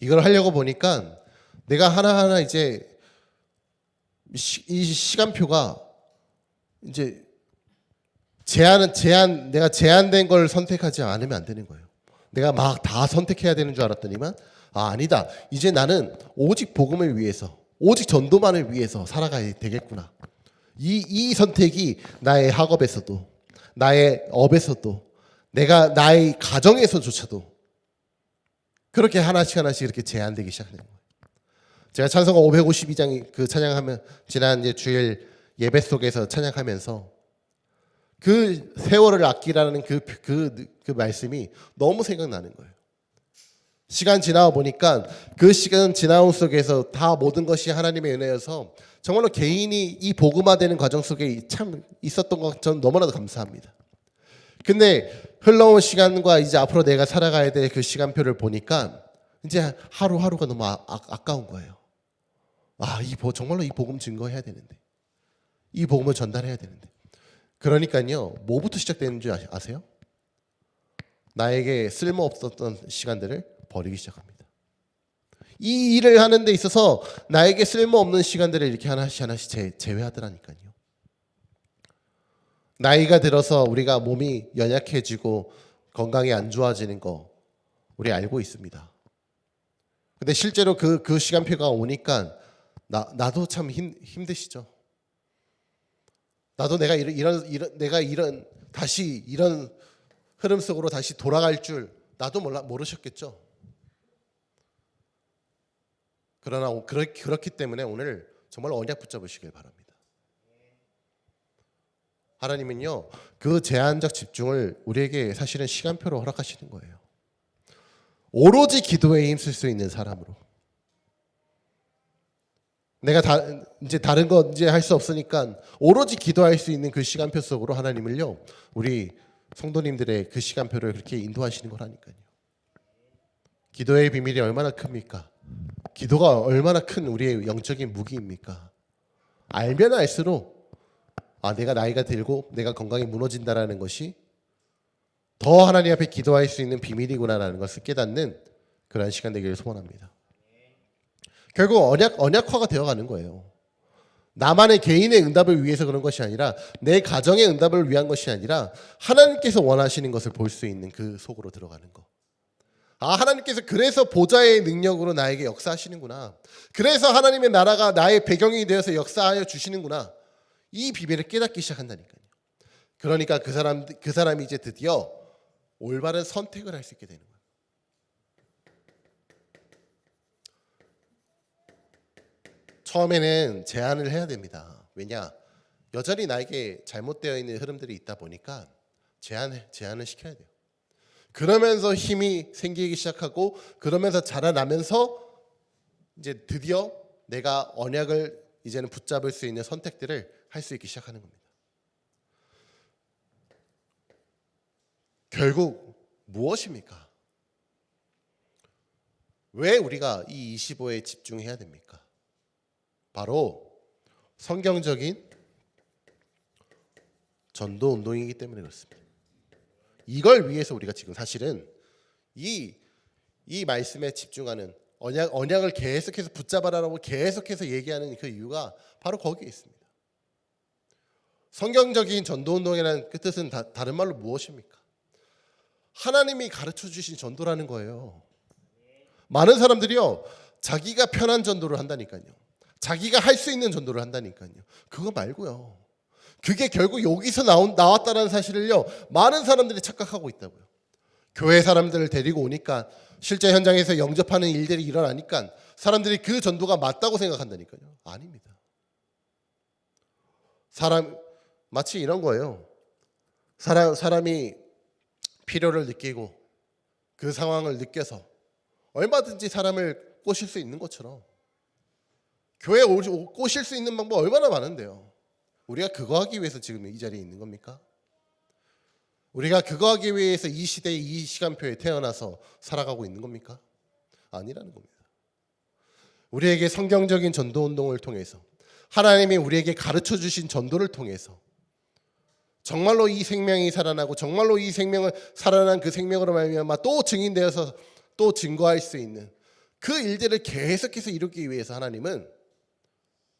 이걸 하려고 보니까 내가 하나하나 이제 이 시간표가 이제 내가 제한된 걸 선택하지 않으면 안 되는 거예요. 내가 막 다 선택해야 되는 줄 알았더니만 아니다. 이제 나는 오직 복음을 위해서, 오직 전도만을 위해서 살아가야 되겠구나. 이 선택이 나의 학업에서도, 나의 업에서도, 나의 가정에서조차도 그렇게 하나씩 이렇게 제한되기 시작하는 거예요. 제가 찬송가 552장 그 찬양하면 지난 이제 주일 예배 속에서 찬양하면서 그 세월을 아끼라는 그 말씀이 너무 생각나는 거예요. 시간 지나고 보니까 그 시간 지나온 속에서 다 모든 것이 하나님의 은혜여서 정말로 개인이 이 복음화되는 과정 속에 참 있었던 것 저는 너무나도 감사합니다. 근데 흘러온 시간과 이제 앞으로 내가 살아가야 될 그 시간표를 보니까 이제 하루하루가 너무 아까운 거예요. 정말로 이 복음 증거해야 되는데, 이 복음을 전달해야 되는데. 그러니까요, 뭐부터 시작되는 줄 아세요? 나에게 쓸모없었던 시간들을 버리기 시작합니다. 이 일을 하는 데 있어서 나에게 쓸모없는 시간들을 이렇게 하나씩 제외하더라니까요. 나이가 들어서 우리가 몸이 연약해지고 건강이 안 좋아지는 거 우리 알고 있습니다. 근데 실제로 그 시간표가 오니까 나도 참 힘드시죠. 나도 내가 다시 이런 흐름 속으로 다시 돌아갈 줄 나도 모르셨겠죠. 그러나 그렇기 때문에 오늘 정말 언약 붙잡으시길 바랍니다. 하나님은요, 그 제한적 집중을 우리에게 사실은 시간표로 허락하시는 거예요. 오로지 기도에 힘쓸 수 있는 사람으로. 내가 이제 다른 거 이제 할 수 없으니까 오로지 기도할 수 있는 그 시간표 속으로 하나님을요, 우리 성도님들의 그 시간표를 그렇게 인도하시는 거라니까요. 기도의 비밀이 얼마나 큽니까? 기도가 얼마나 큰 우리의 영적인 무기입니까? 알면 알수록 내가 나이가 들고 내가 건강이 무너진다라는 것이 더 하나님 앞에 기도할 수 있는 비밀이구나라는 것을 깨닫는 그러한 시간 되기를 소원합니다. 결국 언약화가 되어가는 거예요. 나만의 개인의 응답을 위해서 그런 것이 아니라 내 가정의 응답을 위한 것이 아니라 하나님께서 원하시는 것을 볼 수 있는 그 속으로 들어가는 거. 하나님께서 그래서 보좌의 능력으로 나에게 역사하시는구나. 그래서 하나님의 나라가 나의 배경이 되어서 역사하여 주시는구나. 이 비밀을 깨닫기 시작한다니까요. 그러니까 그 사람이 이제 드디어 올바른 선택을 할 수 있게 되는 거예요. 처음에는 제한을 해야 됩니다. 왜냐? 여전히 나에게 잘못되어 있는 흐름들이 있다 보니까 제한을 시켜야 돼요. 그러면서 힘이 생기기 시작하고 그러면서 자라나면서 이제 드디어 내가 언약을 이제는 붙잡을 수 있는 선택들을 할 수 있기 시작하는 겁니다. 결국 무엇입니까? 왜 우리가 이 25에 집중해야 됩니까? 바로 성경적인 전도 운동이기 때문에 그렇습니다. 이걸 위해서 우리가 지금 사실은 이 말씀에 집중하는 언약을 계속해서 붙잡아라라고 계속해서 얘기하는 그 이유가 바로 거기에 있습니다. 성경적인 전도운동이라는 그 뜻은 다른 말로 무엇입니까? 하나님이 가르쳐 주신 전도라는 거예요. 많은 사람들이요, 자기가 편한 전도를 한다니까요. 자기가 할 수 있는 전도를 한다니까요. 그거 말고요. 그게 결국 여기서 나왔다는 사실을요, 많은 사람들이 착각하고 있다고요. 교회 사람들을 데리고 오니까 실제 현장에서 영접하는 일들이 일어나니까 사람들이 그 전도가 맞다고 생각한다니까요. 아닙니다. 마치 이런 거예요. 사람이 필요를 느끼고 그 상황을 느껴서 얼마든지 사람을 꼬실 수 있는 것처럼 교회에 꼬실 수 있는 방법 얼마나 많은데요. 우리가 그거 하기 위해서 지금 이 자리에 있는 겁니까? 우리가 그거 하기 위해서 이 시대에 이 시간표에 태어나서 살아가고 있는 겁니까? 아니라는 겁니다. 우리에게 성경적인 전도 운동을 통해서 하나님이 우리에게 가르쳐 주신 전도를 통해서 정말로 이 생명이 살아나고 정말로 이 생명을 살아난 그 생명으로 말미암아 또 증인되어서 또 증거할 수 있는 그 일들을 계속해서 이루기 위해서 하나님은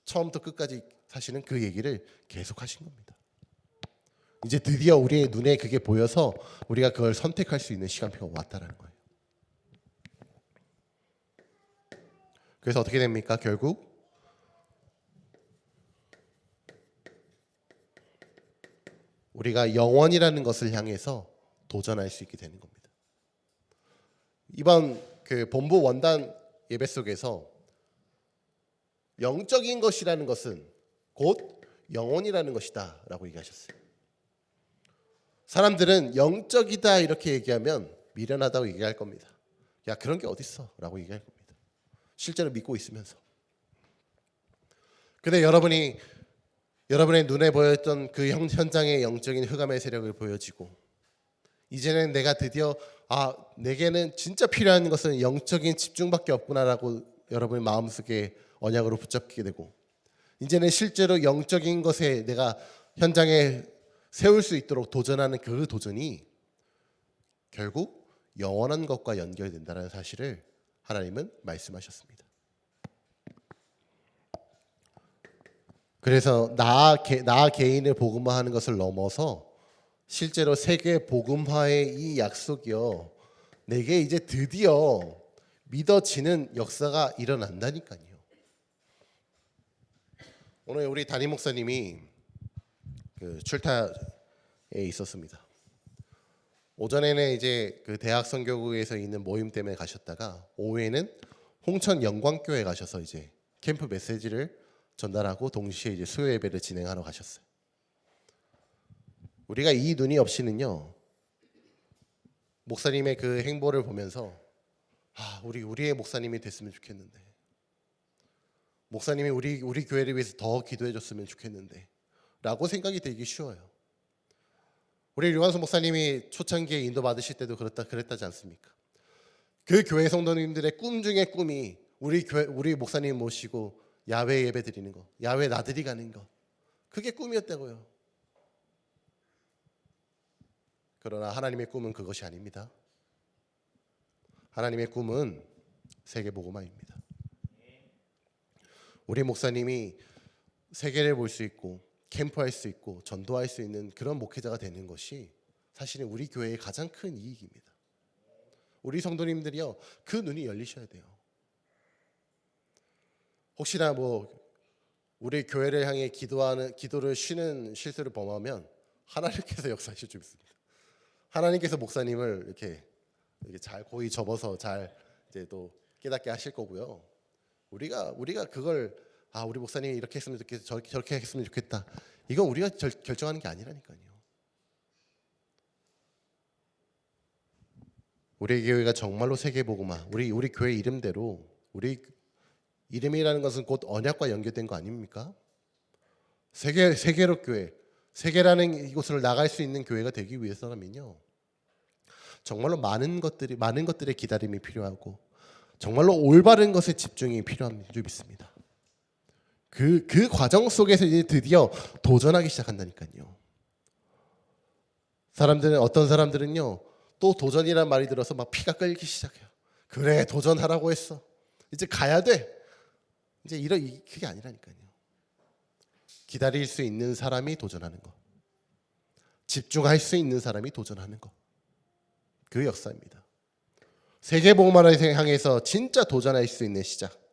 처음부터 끝까지 사실은 그 얘기를 계속하신 겁니다. 이제 드디어 우리의 눈에 그게 보여서 우리가 그걸 선택할 수 있는 시간표가 왔다라는 거예요. 그래서 어떻게 됩니까? 결국 우리가 영원이라는 것을 향해서 도전할 수 있게 되는 겁니다. 이번 그 본부 원단 예배 속에서 영적인 것이라는 것은 곧 영혼이라는 것이다 라고 얘기하셨어요. 사람들은 영적이다 이렇게 얘기하면 미련하다고 얘기할 겁니다. 야, 그런 게 어딨어 라고 얘기할 겁니다. 실제로 믿고 있으면서. 근데 여러분의 눈에 보였던 그 현장의 영적인 흑암의 세력을 보여지고 이제는 내가 드디어 내게는 진짜 필요한 것은 영적인 집중밖에 없구나라고 여러분의 마음속에 언약으로 붙잡게 되고 이제는 실제로 영적인 것에 내가 현장에 세울 수 있도록 도전하는 그 도전이 결국 영원한 것과 연결된다는 사실을 하나님은 말씀하셨습니다. 그래서 나 개인을 복음화하는 것을 넘어서 실제로 세계 복음화의 이 약속이요, 내게 이제 드디어 믿어지는 역사가 일어난다니까요. 오늘 우리 담임 목사님이 그 출타에 있었습니다. 오전에는 이제 그 대학 선교구에서 있는 모임 때문에 가셨다가 오후에는 홍천 영광교회 가셔서 이제 캠프 메시지를 전달하고 동시에 이제 수요 예배를 진행하러 가셨어요. 우리가 이 눈이 없이는요, 목사님의 그 행보를 보면서 우리의 목사님이 됐으면 좋겠는데, 목사님이 우리 교회를 위해서 더 기도해 줬으면 좋겠는데 라고 생각이 들기 쉬워요. 우리 류관수 목사님이 초창기에 인도 받으실 때도 그랬다지 않습니까? 그 교회 성도님들의 꿈 중에 꿈이 우리 목사님 모시고 야외 예배 드리는 거, 야외 나들이 가는 거, 그게 꿈이었다고요. 그러나 하나님의 꿈은 그것이 아닙니다. 하나님의 꿈은 세계복음화입니다. 우리 목사님이 세계를 볼 수 있고 캠프할 수 있고 전도할 수 있는 그런 목회자가 되는 것이 사실은 우리 교회의 가장 큰 이익입니다. 우리 성도님들이요, 그 눈이 열리셔야 돼요. 혹시나 우리 교회를 향해 기도를 쉬는 실수를 범하면 하나님께서 역사하실 줄 믿습니다. 하나님께서 목사님을 이렇게 잘 고이 접어서 잘 이제 또 깨닫게 하실 거고요. 우리가 그걸 우리 목사님이 이렇게 했으면 좋겠다, 저렇게 했으면 좋겠다, 이건 우리가 결정하는 게 아니라니까요. 우리 교회가 정말로 세계복음화, 우리 교회 이름대로, 우리 이름이라는 것은 곧 언약과 연결된 거 아닙니까? 세계로 교회, 세계라는 이곳을 나갈 수 있는 교회가 되기 위해서라면요, 정말로 많은 것들의 기다림이 필요하고 정말로 올바른 것에 집중이 필요한 줄 믿습니다. 그 과정 속에서 이제 드디어 도전하기 시작한다니까요. 어떤 사람들은요, 또 도전이란 말이 들어서 막 피가 끓기 시작해요. 그래, 도전하라고 했어, 이제 가야 돼, 이제 그게 아니라니까요. 기다릴 수 있는 사람이 도전하는 거, 집중할 수 있는 사람이 도전하는 거, 그 역사입니다. 세계복음화를 향해서 진짜 도전할 수 있는 시작.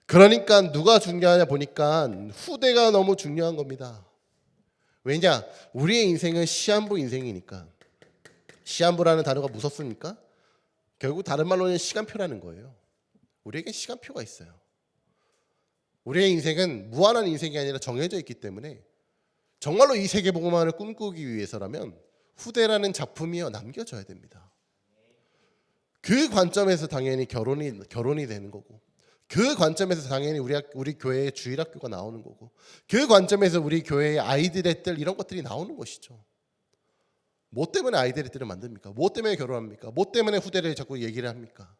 그러니까 누가 중요하냐 보니까 후대가 너무 중요한 겁니다. 왜냐? 우리의 인생은 시한부 인생이니까. 시한부라는 단어가 무섭습니까? 결국 다른 말로는 시간표라는 거예요. 우리에게 시간표가 있어요. 우리의 인생은 무한한 인생이 아니라 정해져 있기 때문에 정말로 이 세계복음화를 꿈꾸기 위해서라면 후대라는 작품이요 남겨져야 됩니다. 그 관점에서 당연히 결혼이 되는 거고, 그 관점에서 당연히 우리 교회의 주일학교가 나오는 거고, 그 관점에서 우리 교회의 아이들의 뜰 이런 것들이 나오는 것이죠. 뭐 때문에 아이들의 뜰을 만듭니까? 뭐 때문에 결혼합니까? 뭐 때문에 후대를 자꾸 얘기를 합니까?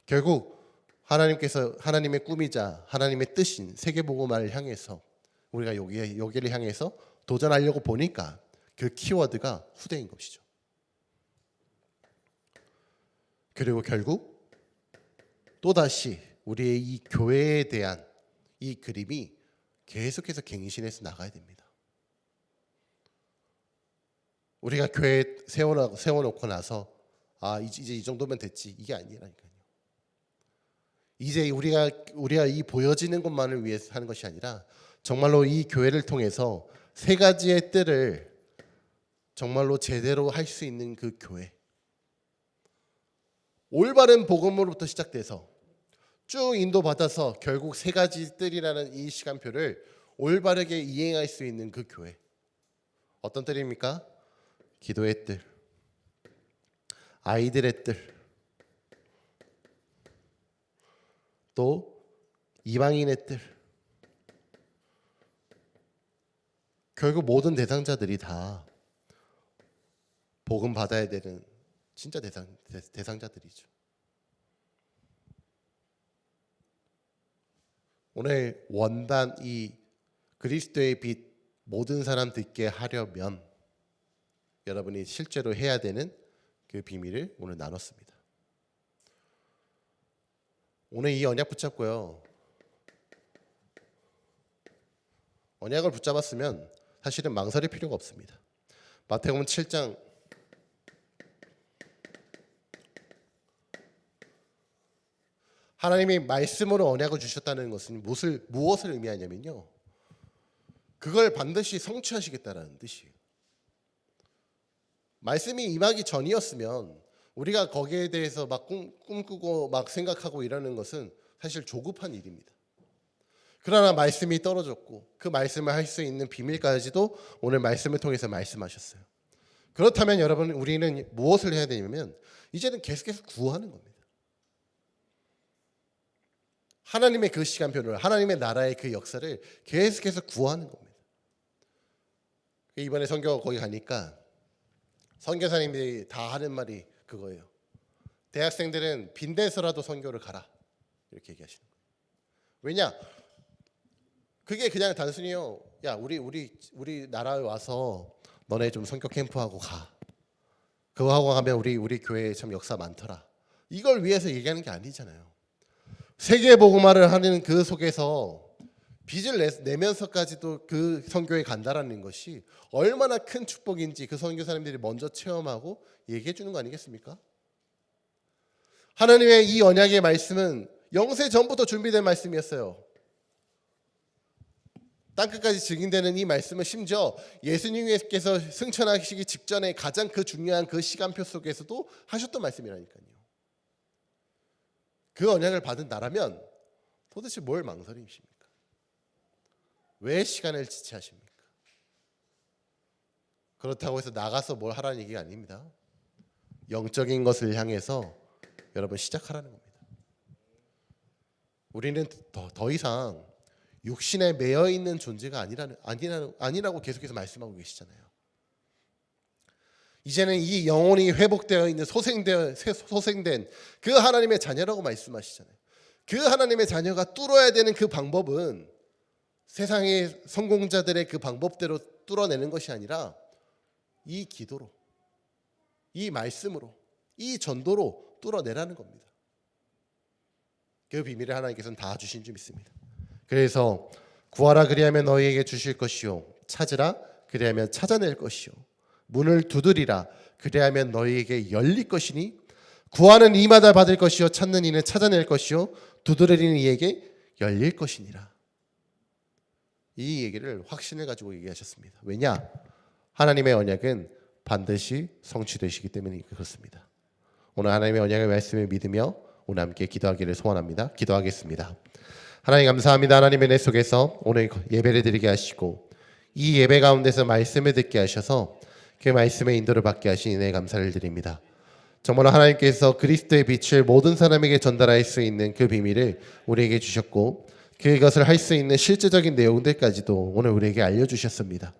결국 하나님께서 하나님의 꿈이자 하나님의 뜻인 세계복음화를 향해서 우리가 여기를 향해서 도전하려고 보니까 그 키워드가 후대인 것이죠. 그리고 결국 또다시 우리의 이 교회에 대한 이 그림이 계속해서 갱신해서 나가야 됩니다. 우리가 교회 세워놓고 나서 이제 이 정도면 됐지, 이게 아니라니까요. 이제 우리가 이 보여지는 것만을 위해서 하는 것이 아니라 정말로 이 교회를 통해서 세 가지의 뜰을 정말로 제대로 할 수 있는 그 교회, 올바른 복음으로부터 시작돼서 쭉 인도받아서 결국 세 가지 뜰이라는 이 시간표를 올바르게 이행할 수 있는 그 교회. 어떤 뜰입니까? 기도의 뜰, 아이들의 뜰, 또 이방인의 뜰. 결국 모든 대상자들이 다 복음 받아야 되는 진짜 대상자들이죠. 오늘 원단 이 그리스도의 빛 모든 사람 듣게 하려면 여러분이 실제로 해야 되는 그 비밀을 오늘 나눴습니다. 오늘 이 언약 붙잡고요. 언약을 붙잡았으면 사실은 망설일 필요가 없습니다. 마태복음 7장 하나님이 말씀으로 언약을 주셨다는 것은 무엇을 의미하냐면요, 그걸 반드시 성취하시겠다라는 뜻이에요. 말씀이 임하기 전이었으면 우리가 거기에 대해서 막 꿈꾸고 막 생각하고 이러는 것은 사실 조급한 일입니다. 그러나 말씀이 떨어졌고 그 말씀을 할 수 있는 비밀까지도 오늘 말씀을 통해서 말씀하셨어요. 그렇다면 여러분, 우리는 무엇을 해야 되냐면 이제는 계속해서 구하는 겁니다. 하나님의 그 시간표를, 하나님의 나라의 그 역사를 계속해서 구하는 겁니다. 이번에 선교 거기 가니까 선교사님들이 다 하는 말이 그거예요. 대학생들은 빈대서라도 선교를 가라, 이렇게 얘기하시는 거예요. 왜냐? 그게 그냥 단순히요, 야 우리 나라에 와서 너네 좀 선교 캠프하고 가. 그거 하고 가면 우리 교회에 참 역사 많더라. 이걸 위해서 얘기하는 게 아니잖아요. 세계 복음화를 하는 그 속에서 빚을 내면서까지도 그 선교에 간다라는 것이 얼마나 큰 축복인지 그 선교사님들이 먼저 체험하고 얘기해 주는 거 아니겠습니까? 하나님의 이 언약의 말씀은 영세 전부터 준비된 말씀이었어요. 땅끝까지 증인되는 이 말씀은 심지어 예수님께서 승천하시기 직전에 가장 그 중요한 그 시간표 속에서도 하셨던 말씀이라니까요. 그 언약을 받은 나라면 도대체 뭘 망설이십니까? 왜 시간을 지체하십니까? 그렇다고 해서 나가서 뭘 하라는 얘기가 아닙니다. 영적인 것을 향해서 여러분 시작하라는 겁니다. 우리는 더 이상 육신에 매여 있는 존재가 아니라고 계속해서 말씀하고 계시잖아요. 이제는 이 영혼이 회복되어 있는 소생된 그 하나님의 자녀라고 말씀하시잖아요. 그 하나님의 자녀가 뚫어야 되는 그 방법은 세상의 성공자들의 그 방법대로 뚫어내는 것이 아니라 이 기도로, 이 말씀으로, 이 전도로 뚫어내라는 겁니다. 그 비밀을 하나님께서는 다 주신 줄 믿습니다. 그래서 구하라 그리하면 너희에게 주실 것이요, 찾으라 그리하면 찾아낼 것이요, 문을 두드리라 그리하면 너희에게 열릴 것이니 구하는 이마다 받을 것이요, 찾는 이는 찾아낼 것이요, 두드리는 이에게 열릴 것이니라. 이 얘기를 확신을 가지고 얘기하셨습니다. 왜냐? 하나님의 언약은 반드시 성취되시기 때문에 그렇습니다. 오늘 하나님의 언약의 말씀을 믿으며 오늘 함께 기도하기를 소원합니다. 기도하겠습니다. 하나님 감사합니다. 하나님의 은혜 속에서 오늘 예배를 드리게 하시고 이 예배 가운데서 말씀을 듣게 하셔서 그 말씀의 인도를 받게 하신 은혜에 감사를 드립니다. 정말로 하나님께서 그리스도의 빛을 모든 사람에게 전달할 수 있는 그 비밀을 우리에게 주셨고 그것을 할 수 있는 실제적인 내용들까지도 오늘 우리에게 알려주셨습니다.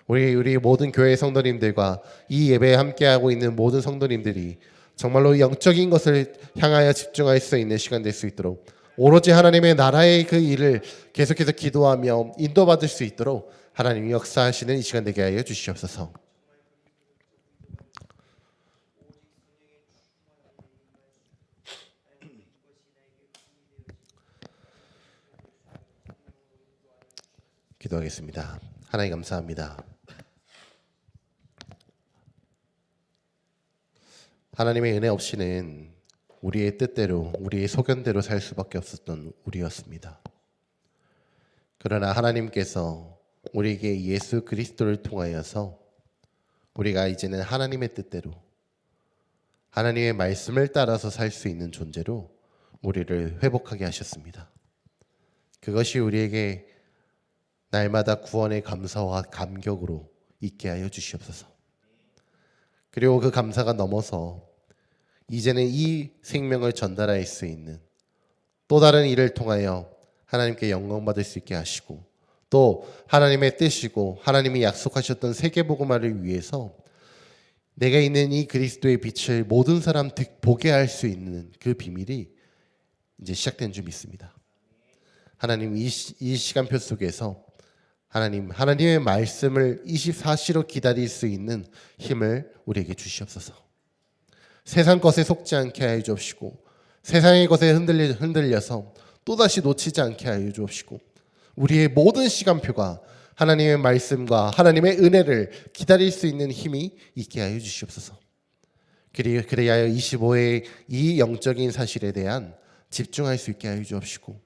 우리 모든 교회 성도님들과 이 예배에 함께하고 있는 모든 성도님들이 정말로 영적인 것을 향하여 집중할 수 있는 시간 될 수 있도록 오로지 하나님의 나라의 그 일을 계속해서 기도하며 인도받을 수 있도록 하나님이 역사하시는 이 시간 되게 하여 주시옵소서. 기도하겠습니다. 하나님 감사합니다. 하나님의 은혜 없이는 우리의 뜻대로 우리의 소견대로 살 수밖에 없었던 우리였습니다. 그러나 하나님께서 우리에게 예수 그리스도를 통하여서 우리가 이제는 하나님의 뜻대로 하나님의 말씀을 따라서 살 수 있는 존재로 우리를 회복하게 하셨습니다. 그것이 우리에게 날마다 구원의 감사와 감격으로 있게 하여 주시옵소서. 그리고 그 감사가 넘어서 이제는 이 생명을 전달할 수 있는 또 다른 일을 통하여 하나님께 영광 받을 수 있게 하시고 또 하나님의 뜻이고 하나님이 약속하셨던 세계복음화를 위해서 내가 있는 이 그리스도의 빛을 모든 사람 보게 할 수 있는 그 비밀이 이제 시작된 줄 믿습니다. 하나님 이 시간표 속에서 하나님의 말씀을 24시로 기다릴 수 있는 힘을 우리에게 주시옵소서. 세상 것에 속지 않게 하여 주옵시고 세상의 것에 흔들려서 또다시 놓치지 않게 하여 주옵시고 우리의 모든 시간표가 하나님의 말씀과 하나님의 은혜를 기다릴 수 있는 힘이 있게 하여 주시옵소서. 그래야 25의 이 영적인 사실에 대한 집중할 수 있게 하여 주옵시고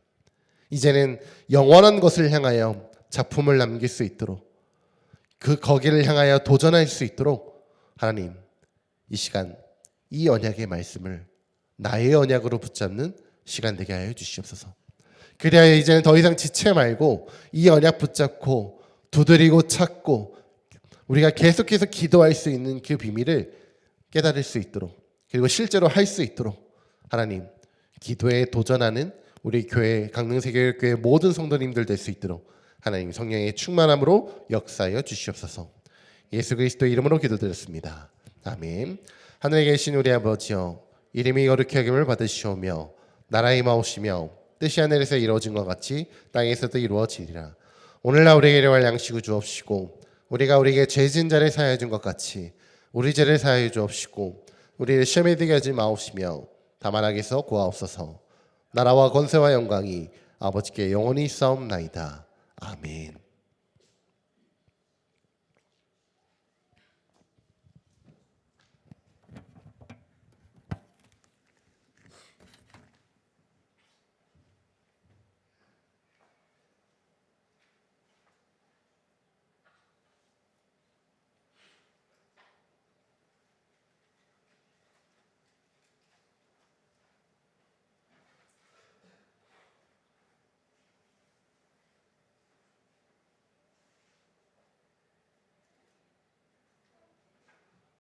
이제는 영원한 것을 향하여 작품을 남길 수 있도록 거기를 향하여 도전할 수 있도록 하나님 이 시간 이 언약의 말씀을 나의 언약으로 붙잡는 시간 되게 하여 주시옵소서. 그래야 이제는 더 이상 지체 말고 이 언약 붙잡고 두드리고 찾고 우리가 계속해서 기도할 수 있는 그 비밀을 깨달을 수 있도록 그리고 실제로 할 수 있도록 하나님 기도에 도전하는 우리 교회 강릉세계교회 모든 성도님들 될 수 있도록 하나님 성령의 충만함으로 역사하여 주시옵소서. 예수 그리스도의 이름으로 기도드렸습니다. 아멘. 하늘에 계신 우리 아버지여 이름이 거룩히 여김을 받으시오며 나라의 임하오시며 뜻이 하늘에서 이루어진 것 같이 땅에서도 이루어지리라. 오늘날 우리에게 일용할 양식을 주옵시고 우리가 우리에게 죄 지은 자를 사하여 준 것 같이 우리 죄를 사하여 주옵시고 우리를 시험에 들게 하지 마옵시며 다만 악에서 구하옵소서. 나라와 권세와 영광이 아버지께 영원히 있사옵나이다. 아멘.